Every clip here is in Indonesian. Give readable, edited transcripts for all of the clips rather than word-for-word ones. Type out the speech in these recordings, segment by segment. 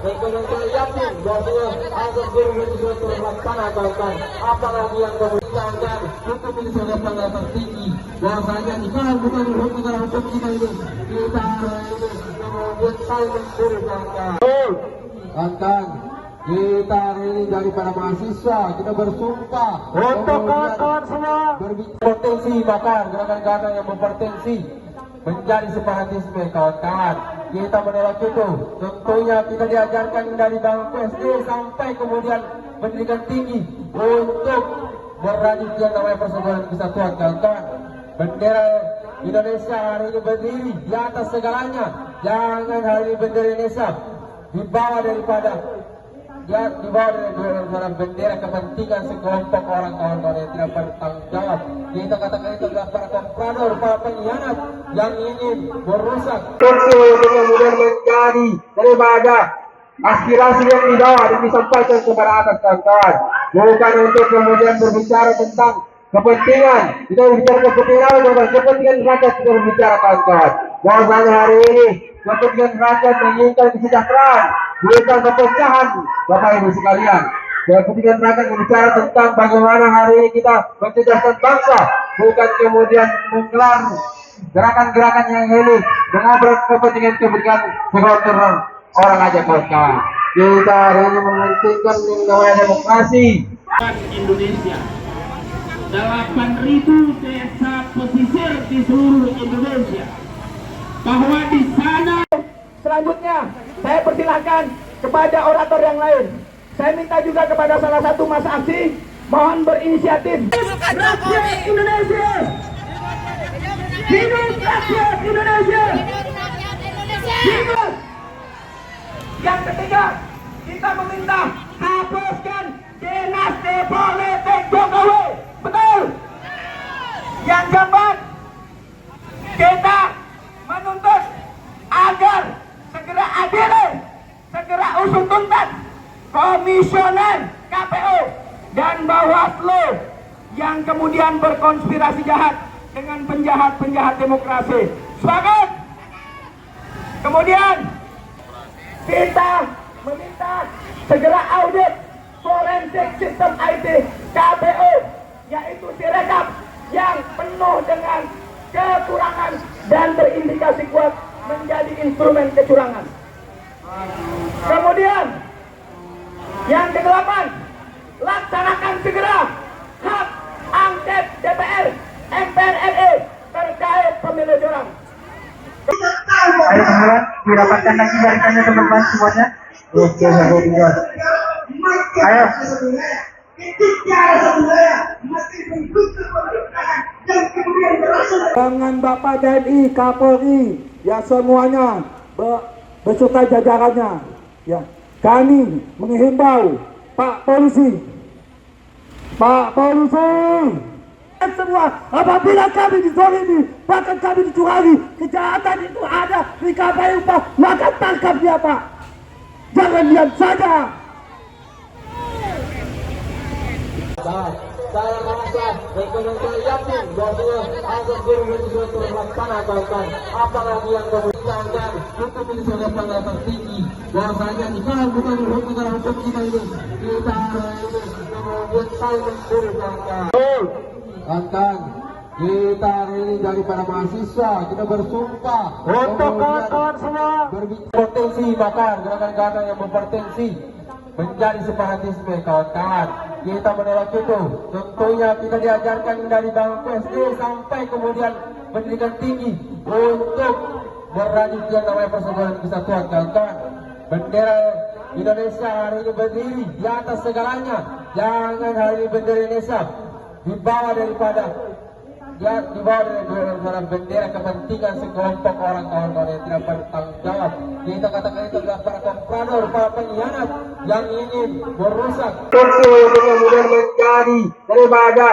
dan saya yakin bahwa azas guru itu sudah terlaksanakan. Apalagi yang kemudian hukum ini sudah sangat tinggi. Bahwasanya jika bukan hukum negara hukum kita ini kita ini kemudian saling guru kawan-kawan. Kita hari ini daripada mahasiswa kita bersumpah untuk kawan-kawan semua berpotensi bakar gerakan-gerakan yang berpotensi menjadi separatisme kawan-kawan. Kita menolak itu. Tentunya kita diajarkan dari bangku SD sampai kemudian pendidikan tinggi untuk berani yang namanya persatuan kesatuan kawan-kawan. Bendera Indonesia hari ini berdiri di atas segalanya. Jangan hari ini bendera Indonesia dibawa daripada dalam bendera kepentingan sekelompok orang kawan-kawan yang tidak bertanggung jawab. Kita katakan itu adalah para komprador, para pengkhianat yang ingin merusak untuk kemudian menjadi daripada aspirasi yang dibawa dan disampaikan kepada atas kawan-kawan. Bukan untuk kemudian berbicara tentang kepentingan. Kita berbicara kepentingan rakyat kita berbicara kawan-kawan. Bahwasanya hari ini kepentingan rakyat menginginkan kesejahteraan, bukan kepecahan, Bapak Ibu sekalian. Kepentingan rakyat berbicara tentang bagaimana hari ini kita mencerdaskan bangsa, bukan kemudian menggelar gerakan-gerakan yang ini mengobrak kepentingan segelintir orang aja kawan-kawan. Kita hari ini mementingkan namanya demokrasi. Indonesia 8.000 desa pesisir di seluruh Indonesia, bahwa di sana. Selanjutnya saya persilahkan kepada orator yang lain. Saya minta juga kepada salah satu masa aksi mohon berinisiatif. Rakyat Indonesia, hidup rakyat Indonesia, hidup. Yang ketiga, kita meminta hapuskan dinasti politik Jokowi. Betul. Yang keempat, kita menuntut agar segera adil, segera usut tuntas komisioner KPU dan Bawaslu yang kemudian berkonspirasi jahat dengan penjahat-penjahat demokrasi. Semangat. Kemudian kita meminta segera audit forensik sistem IT KPU, yaitu Sirekap yang penuh dengan kecurangan dan terindikasi kuat menjadi instrumen kecurangan. Kemudian yang ke-8, laksanakan segera hak angket DPR MPR RI terkait pemilu curang. Ayo semua didapatkan lagi barisannya teman-teman semuanya. Oke, ayo. Dengan Bapak TNI, Kapolri, ya semuanya beserta jajarannya, ya kami menghimbau Pak Polisi, semua apabila kami dizalimi, bahkan kami dicurangi, kejahatan itu ada di KPU Pak, maka tangkap dia Pak, jangan diam saja. Saya merasa dan saya yakin bahwa azas guru itu sudah terlaksanakan. Apalagi yang kemudian hukum ini sudah sangat tinggi. Bahwasanya jika bukan hukum negara hukum kita ini kita ini kemudian saling guru kawan-kawan. Kita hari ini daripada mahasiswa kita bersumpah untuk kawan-kawan semua berpotensi bakar gerakan-gerakan yang berpotensi menjadi separatisme kawan-kawan. Kita menolak itu. Tentunya kita diajarkan dari bangku SD sampai kemudian pendidikan tinggi untuk berani yang namanya persatuan kesatuan kawan-kawan. Bendera Indonesia hari ini berdiri di atas segalanya. Jangan hari ini bendera Indonesia dibawa daripada dalam bendera kepentingan sekelompok orang kawan-kawan yang tidak bertanggung jawab. Kita katakan itu adalah para komprador, para pengkhianat yang ingin merusak untuk kemudian menjadi daripada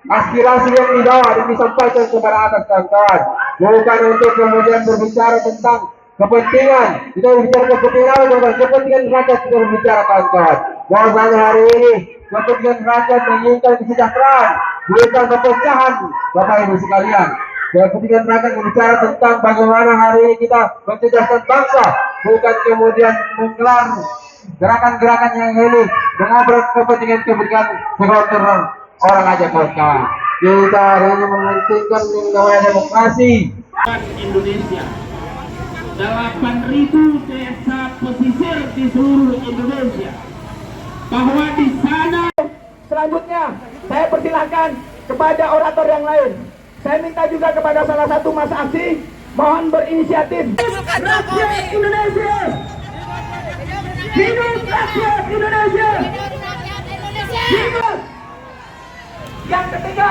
aspirasi yang dibawa dan disampaikan kepada atas kawan-kawan. Bukan untuk kemudian berbicara tentang kepentingan. Kita berbicara kepentingan rakyat kita berbicara kawan-kawan. Bahwasanya hari ini kepentingan rakyat menginginkan kesejahteraan, bukan kepecahan, Bapak Ibu sekalian. Kepentingan rakyat berbicara tentang bagaimana hari ini kita mencerdaskan bangsa, bukan kemudian menggelar gerakan-gerakan yang elit dengan kepentingan sekelompok orang aja kawan-kawan. Kita hari ini mementingkan namanya demokrasi. Indonesia 8.000 desa pesisir di seluruh Indonesia, bahwa di sana. Selanjutnya, saya persilahkan kepada orator yang lain. Saya minta juga kepada salah satu mas aksi, mohon berinisiatif. Rakyat Indonesia! Hidup rakyat Indonesia! Hidup! Yang ketiga,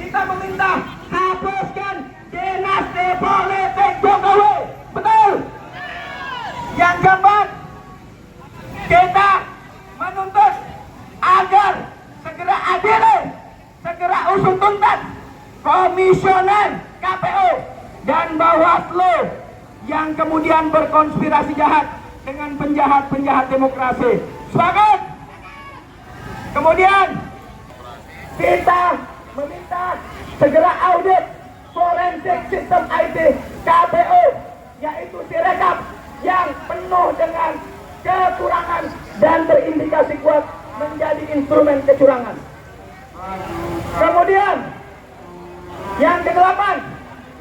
kita meminta hapuskan dinasti politik Jokowi. Betul? Yang keempat, kita menuntut agar segera adil, segera usut tuntas komisioner KPU dan Bawaslu yang kemudian berkonspirasi jahat dengan penjahat-penjahat demokrasi. Sepakat? Kemudian kita meminta segera audit forensik sistem IT KPU, yaitu Sirekap yang penuh dengan kecurangan dan terindikasi kuat menjadi instrumen kecurangan. Kemudian yang kedelapan,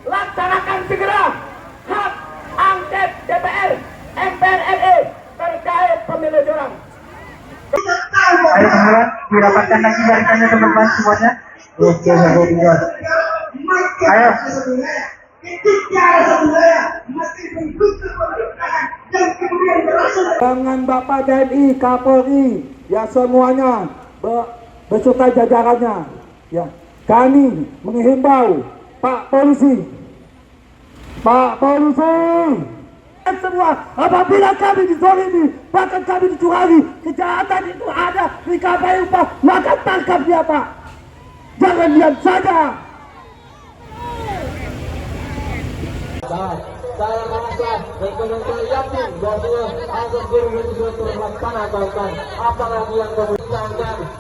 laksanakan segera hak angket DPR MPR RI terkait pemilu curang. Ayo teman-teman, dirapatkan lagi barisannya teman-teman semuanya. Oke, sampai dua. Ayo. Dengan Bapak TNI, Kapolri, ya semuanya beserta jajarannya, ya kami menghimbau Pak Polisi, semua, apabila kami dizalimi, bahkan kami dicurangi, kejahatan itu ada di KPU Pak, maka tangkap dia Pak, jangan diam saja. Saya merasa dan saya yakin bahwa azas guru itu terlaksana kawan-kawan. Apalagi yang kemudian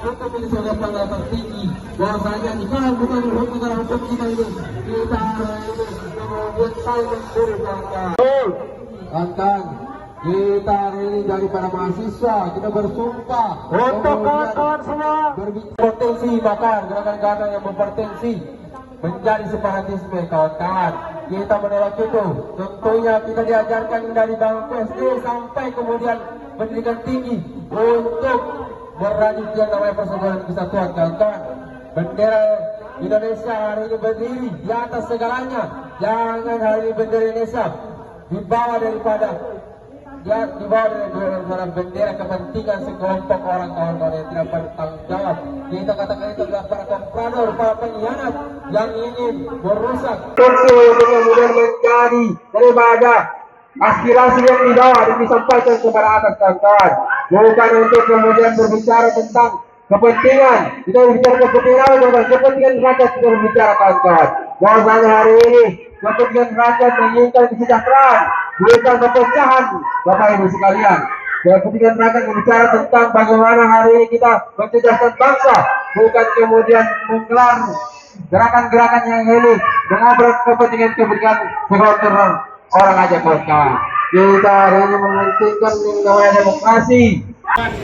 hukum ini sudah sangat tertinggi. Bahwasanya jika bukan hukum kita ini, kita ini membuat saya guru kawan-kawan. Kawan-kawan, kita hari ini dari para mahasiswa kita bersumpah untuk kawan-kawan semua berpotensi bahkan gerakan-gerakan yang berpotensi menjadi separatisme kawan-kawan. Kita menolak itu. Tentunya kita diajarkan dari bangku SD sampai kemudian pendidikan tinggi untuk berlanjut yang namanya persatuan kesatuan kawan-kawan. Bendera Indonesia hari ini berdiri di atas segalanya. Jangan hari ini bendera Indonesia dibawa daripada bendera kepentingan sekelompok orang kawan-kawan yang tidak bertanggung jawab. Kita katakan itu adalah para komprador, para pengkhianat yang ingin merusak untuk kemudian menjadi daripada aspirasi yang dibawa dan disampaikan kepada atas kawan-kawan. Bukan untuk kemudian berbicara tentang kepentingan. Kita berbicara kepentingan rakyat, kita berbicara kawan-kawan. Bahwasanya hari ini kepentingan rakyat menginginkan kesejahteraan, bukan kepecahan, Bapak Ibu sekalian. Kepentingan rakyat berbicara tentang bagaimana hari ini kita mencerdaskan bangsa, bukan kemudian menggelar gerakan-gerakan yang elit dengan kepentingan sekelompok orang aja kawan-kawan. Kita hari ini mementingkan namanya demokrasi.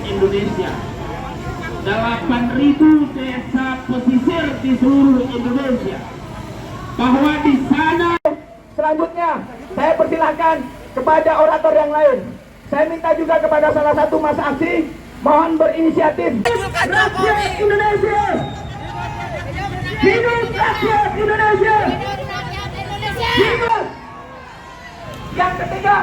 Indonesia 8.000 desa pesisir di seluruh Indonesia, bahwa di sana. Selanjutnya, saya persilahkan kepada orator yang lain. Saya minta juga kepada salah satu mas aksi, mohon berinisiatif. Rakyat Indonesia! Hidup rakyat Indonesia! Hidup! Yang ketiga,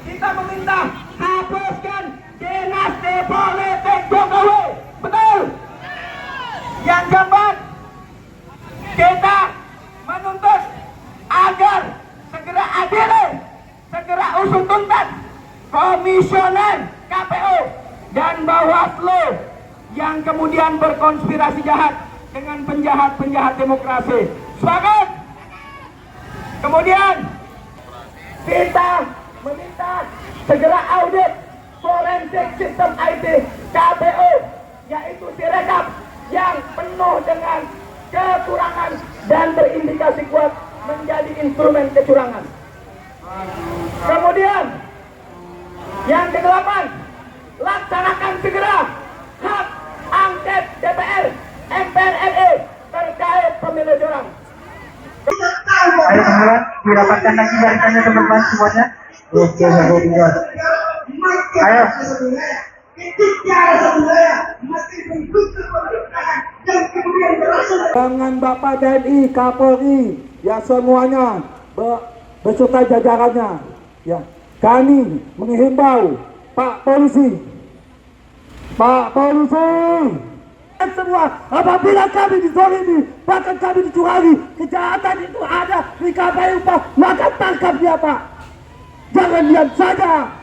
kita meminta hapuskan dinasti politik Jokowi. Betul? Yang keempat, kita menuntut agar segera adil, segera usut tuntas komisioner KPU dan Bawaslu yang kemudian berkonspirasi jahat dengan penjahat-penjahat demokrasi. Sepakat? Kemudian kita meminta segera audit forensik sistem IT KPU, yaitu Sirekap yang penuh dengan kecurangan dan terindikasi kuat menjadi instrumen kecurangan. Kemudian Yang kedelapan, laksanakan segera hak angket DPR, MPR RI terkait pemilu curang. Ayo teman-teman, dirapatkan lagi barisannya teman-teman semuanya. Oke, satu dua. Ayo. Dengan Bapak TNI, Kapolri, ya semuanya beserta jajarannya, ya kami menghimbau Pak Polisi, semua apabila kami dizalimi, bahkan kami dicurangi, kejahatan itu ada, dikapai upah, maka tangkap dia Pak. Jangan diam saja.